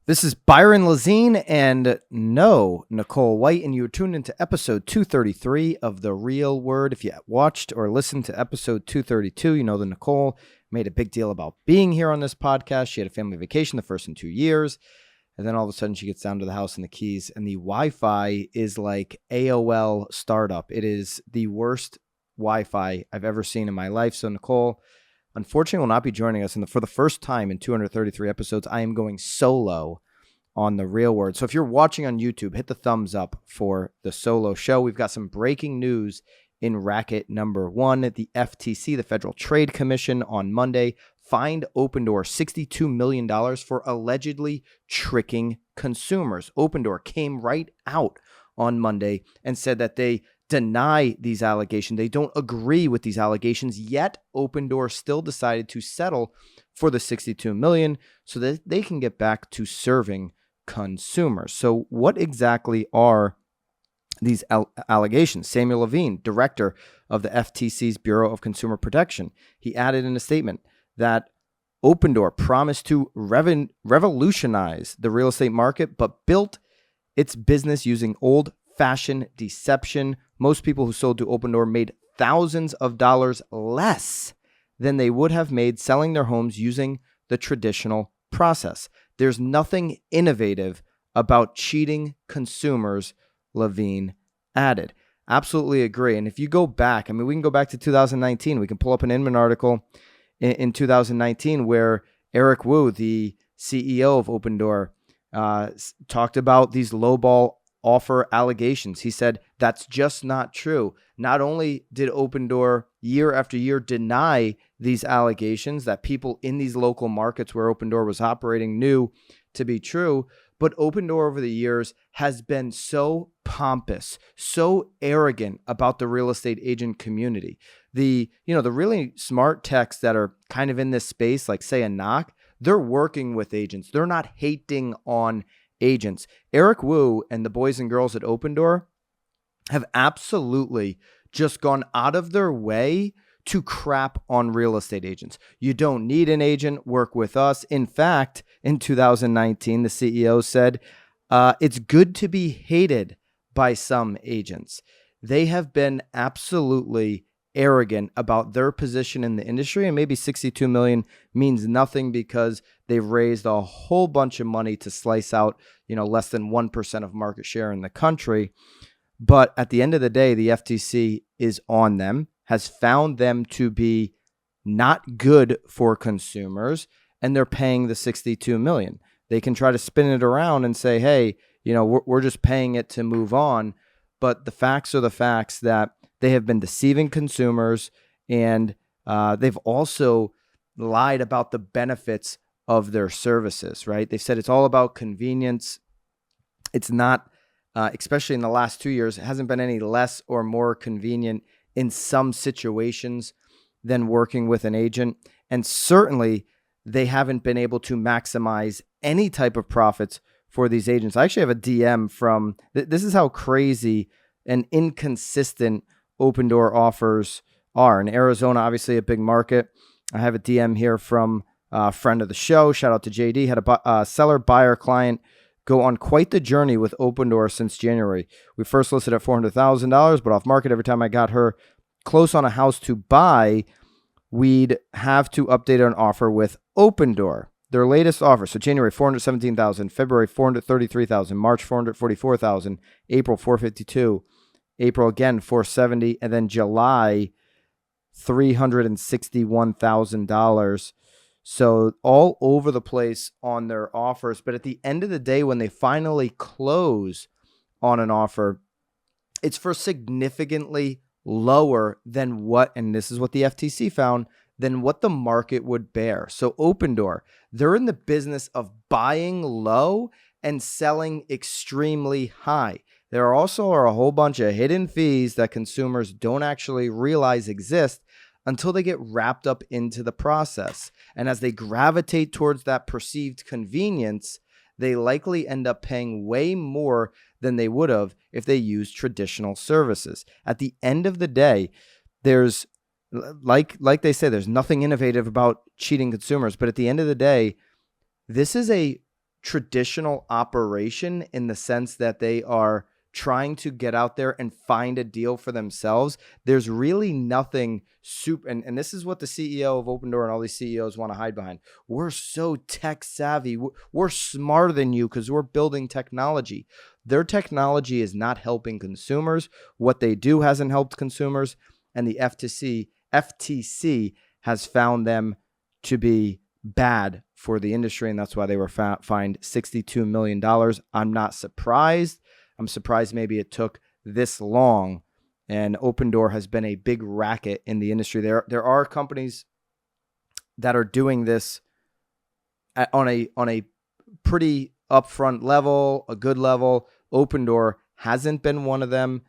This is Byron Lazine and no Nicole White, and you are tuned into episode 233 of The Real Word. If you watched or listened to episode 232, you know that Nicole made a big deal about being here on this podcast. She had a family vacation the first in 2 years, and then all of a sudden she gets down to the house and the keys, and the Wi-Fi is like AOL startup. It is the worst Wi-Fi I've ever seen in my life. So Nicole, unfortunately, will not be joining us. And for the first time in 233 episodes, I am going solo on The Real Word. So if you're watching on YouTube, hit the thumbs up for the solo show. We've got some breaking news in racket number one. The FTC, the Federal Trade Commission, on Monday fined Opendoor $62 million for allegedly tricking consumers. Opendoor came right out on Monday and said that they deny these allegations. They don't agree with these allegations, yet Opendoor still decided to settle for the $62 million so that they can get back to serving consumers. So what exactly are these allegations? Samuel Levine, director of the FTC's Bureau of Consumer Protection, he added in a statement that Opendoor promised to revolutionize the real estate market, but built its business using old-fashioned deception. Most people who sold to Opendoor made thousands of dollars less than they would have made selling their homes using the traditional process. There's nothing innovative about cheating consumers, Levine added. Absolutely agree. And if you go back, we can go back to 2019. We can pull up an Inman article in 2019 where Eric Wu, the CEO of Opendoor, talked about these lowball offer allegations. He said, that's just not true. Not only did Opendoor year after year deny these allegations that people in these local markets where Opendoor was operating knew to be true, but Opendoor over the years has been so pompous, so arrogant about the real estate agent community. The really smart techs that are kind of in this space, like say a Knock, they're working with agents. They're not hating on agents. Eric Wu and the boys and girls at Opendoor have absolutely just gone out of their way to crap on real estate agents. You don't need an agent, work with us. In fact, in 2019, the CEO said, it's good to be hated by some agents. They have been absolutely arrogant about their position in the industry, and maybe $62 million means nothing because they've raised a whole bunch of money to slice out, less than 1% of market share in the country. But at the end of the day, the FTC is on them, has found them to be not good for consumers, and they're paying the $62 million. They can try to spin it around and say, hey, we're just paying it to move on. But the facts are the facts that they have been deceiving consumers, and they've also lied about the benefits of their services, right? They've said it's all about convenience. It's not, especially in the last 2 years, it hasn't been any less or more convenient in some situations than working with an agent. And certainly they haven't been able to maximize any type of profits for these agents. I actually have a DM from, this is how crazy and inconsistent Opendoor offers are. In Arizona, obviously a big market. I have a DM here from a friend of the show. Shout out to JD. Had a seller buyer client go on quite the journey with Opendoor since January. We first listed at $400,000, but off market. Every time I got her close on a house to buy, we'd have to update an offer with Opendoor. Their latest offer, so January $417,000, February $433,000, March $444,000, April $452,000. April again, $470,000, and then July, $361,000. So all over the place on their offers. But at the end of the day, when they finally close on an offer, it's for significantly lower than what, and this is what the FTC found, than what the market would bear. So Opendoor, they're in the business of buying low and selling extremely high. There also are a whole bunch of hidden fees that consumers don't actually realize exist until they get wrapped up into the process. And as they gravitate towards that perceived convenience, they likely end up paying way more than they would have if they used traditional services. At the end of the day, there's, like they say, there's nothing innovative about cheating consumers. But at the end of the day, this is a traditional operation in the sense that they are trying to get out there and find a deal for themselves. There's really nothing super, and this is what the CEO of Opendoor and all these CEOs want to hide behind. We're so tech savvy. We're smarter than you because we're building technology. Their technology is not helping consumers. What they do hasn't helped consumers, and the FTC has found them to be bad for the industry, and that's why they were fined $62 million. I'm not surprised. I'm surprised maybe it took this long, and Opendoor has been a big racket in the industry. There are companies that are doing this on a pretty upfront level, a good level. Opendoor hasn't been one of them,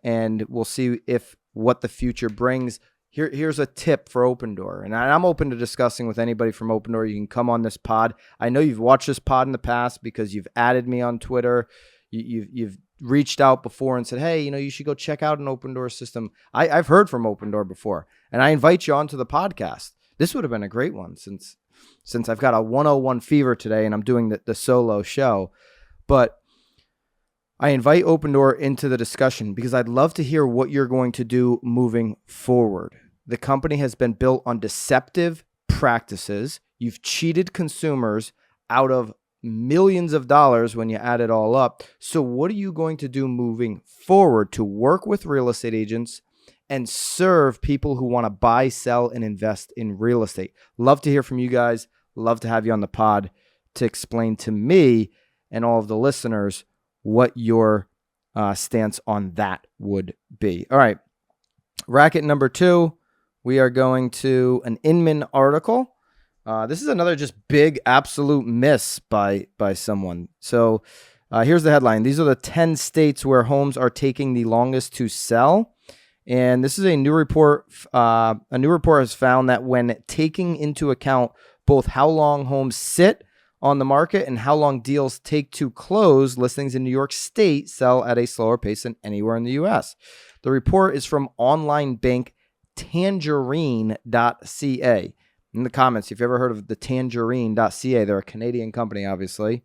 and we'll see if what the future brings. Here's a tip for Opendoor, and I'm open to discussing with anybody from Opendoor. You can come on this pod. I know you've watched this pod in the past because you've added me on Twitter. You've reached out before and said, hey, you should go check out an Opendoor system. I've heard from Opendoor before, and I invite you onto the podcast. This would have been a great one since I've got a 101 fever today and I'm doing the solo show. But I invite Opendoor into the discussion because I'd love to hear what you're going to do moving forward. The company has been built on deceptive practices. You've cheated consumers out of millions of dollars when you add it all up. So what are you going to do moving forward to work with real estate agents and serve people who want to buy, sell, and invest in real estate? Love to hear from you guys. Love to have you on the pod to explain to me and all of the listeners what your stance on that would be. All right. Racket number 2, we are going to an Inman article. This is another just big absolute miss by someone. So here's the headline. These are the 10 states where homes are taking the longest to sell. And this is a new report. A new report has found that when taking into account both how long homes sit on the market and how long deals take to close, listings in New York State sell at a slower pace than anywhere in the U.S. The report is from online bank Tangerine.ca. In the comments, if you've ever heard of the Tangerine.ca, they're a Canadian company, obviously.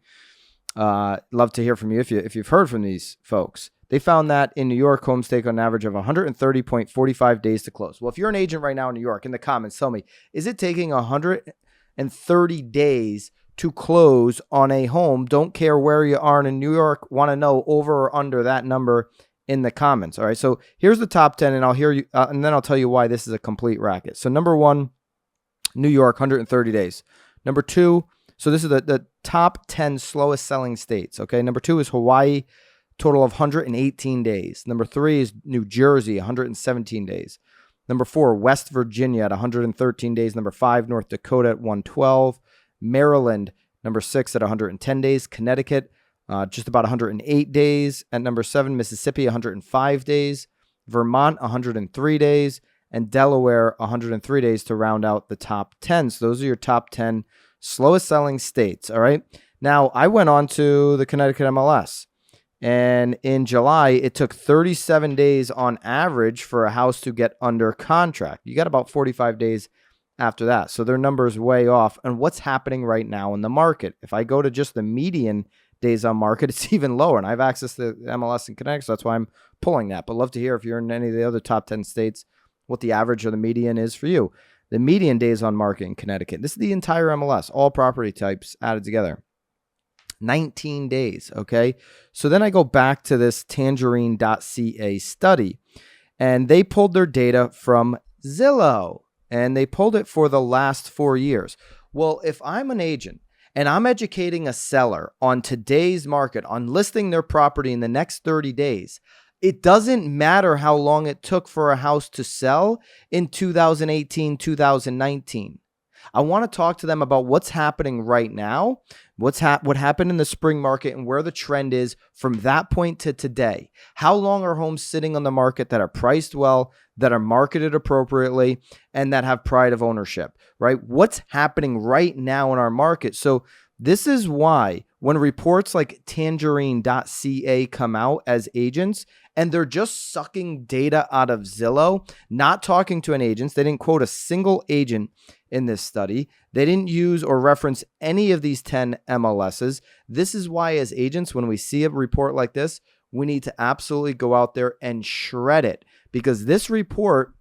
Love to hear from you if you've heard from these folks. They found that in New York, homes take on an average of 130.45 days to close. Well, if you're an agent right now in New York, in the comments, tell me, is it taking 130 days to close on a home? Don't care where you are in New York. Want to know over or under that number in the comments. All right. So here's the top 10, and I'll hear you, and then I'll tell you why this is a complete racket. So number 1, New York, 130 days. Number 2, so this is the top 10 slowest selling states. Okay. Number 2 is Hawaii, total of 118 days. Number 3 is New Jersey, 117 days. Number 4, West Virginia at 113 days. Number 5, North Dakota at 112. Maryland, number 6 at 110 days. Connecticut, just about 108 days. At number 7, Mississippi, 105 days. Vermont, 103 days. And Delaware, 103 days to round out the top 10. So those are your top 10 slowest selling states. All right. Now, I went on to the Connecticut MLS. And in July, it took 37 days on average for a house to get under contract. You got about 45 days after that. So their number is way off. And what's happening right now in the market? If I go to just the median days on market, it's even lower. And I have access to MLS in Connecticut, so that's why I'm pulling that. But love to hear if you're in any of the other top 10 states, what the average or the median is for you. The median days on market in Connecticut, this is the entire MLS, all property types added together. 19 days, okay? So then I go back to this Tangerine.ca study, and they pulled their data from Zillow, and they pulled it for the last 4 years. Well, if I'm an agent and I'm educating a seller on today's market, on listing their property in the next 30 days, it doesn't matter how long it took for a house to sell in 2018, 2019. I want to talk to them about what's happening right now, what happened in the spring market, and where the trend is from that point to today. How long are homes sitting on the market that are priced well, that are marketed appropriately, and that have pride of ownership, right? What's happening right now in our market? So This is why when reports like Tangerine.ca come out as agents and they're just sucking data out of Zillow, not talking to an agent, they didn't quote a single agent in this study. They didn't use or reference any of these 10 MLSs. This is why as agents, when we see a report like this, we need to absolutely go out there and shred it, because this report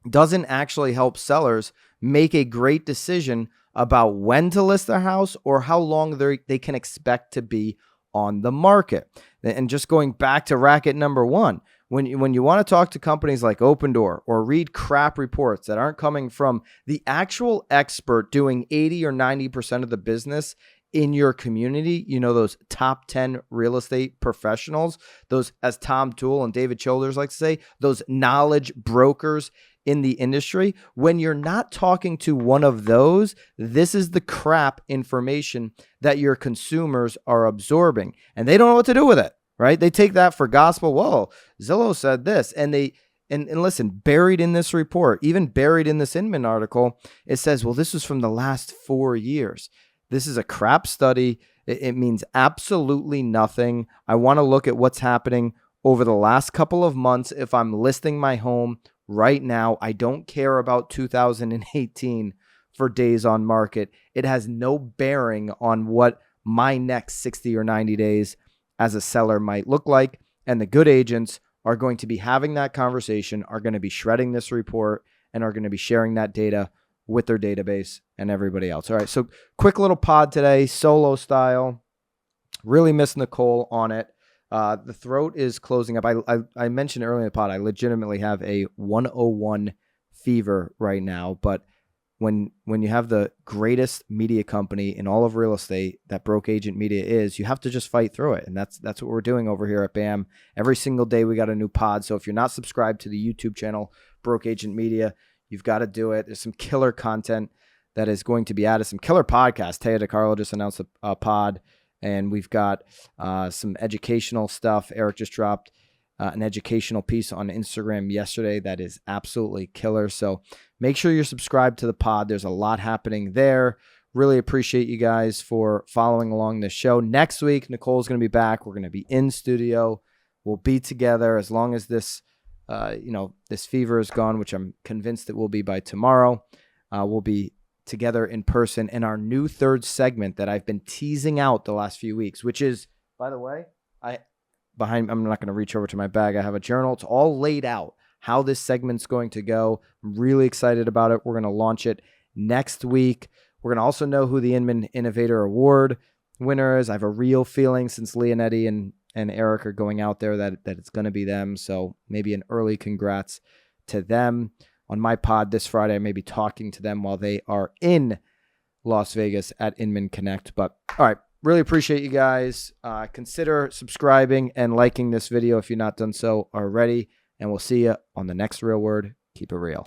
doesn't actually help sellers make a great decision about when to list their house or how long they can expect to be on the market. And just going back to racket number one, when you want to talk to companies like Opendoor or read crap reports that aren't coming from the actual expert doing 80 or 90% of the business in your community, those top 10 real estate professionals, those, as Tom Toole and David Childers like to say, those knowledge brokers in the industry, when you're not talking to one of those, this is the crap information that your consumers are absorbing, and they don't know what to do with it, right? They take that for gospel. Whoa, Zillow said this, and listen, buried in this report, even buried in this Inman article, it says, well, this was from the last 4 years. This is a crap study. It means absolutely nothing. I want to look at what's happening over the last couple of months. If I'm listing my home right now, I don't care about 2018 for days on market. It has no bearing on what my next 60 or 90 days as a seller might look like. And the good agents are going to be having that conversation, are going to be shredding this report, and are going to be sharing that data with their database and everybody else. All right, so quick little pod today, solo style. Really miss Nicole on it. The throat is closing up. I mentioned earlier in the pod, I legitimately have a 101 fever right now. But when you have the greatest media company in all of real estate that Broke Agent Media is, you have to just fight through it. And that's what we're doing over here at BAM. Every single day we got a new pod. So if you're not subscribed to the YouTube channel, Broke Agent Media, you've got to do it. There's some killer content that is going to be added, some killer podcasts. Taya DeCarlo just announced a pod. And we've got some educational stuff. Eric just dropped an educational piece on Instagram yesterday that is absolutely killer. So make sure you're subscribed to the pod. There's a lot happening there. Really appreciate you guys for following along this show. Next week, Nicole's going to be back. We're going to be in studio. We'll be together as long as this, this fever is gone, which I'm convinced it will be by tomorrow. We'll be together in person in our new third segment that I've been teasing out the last few weeks, which is, by the way, I'm not going to reach over to my bag. I have a journal. It's all laid out how this segment's going to go. I'm really excited about it. We're going to launch it next week. We're going to also know who the Inman Innovator Award winner is. I have a real feeling, since Leonetti and Eric are going out there, that it's going to be them. So maybe an early congrats to them. On my pod this Friday, I may be talking to them while they are in Las Vegas at Inman Connect. But all right, really appreciate you guys. Consider subscribing and liking this video if you're not done so already. And we'll see you on the next Real Word. Keep it real.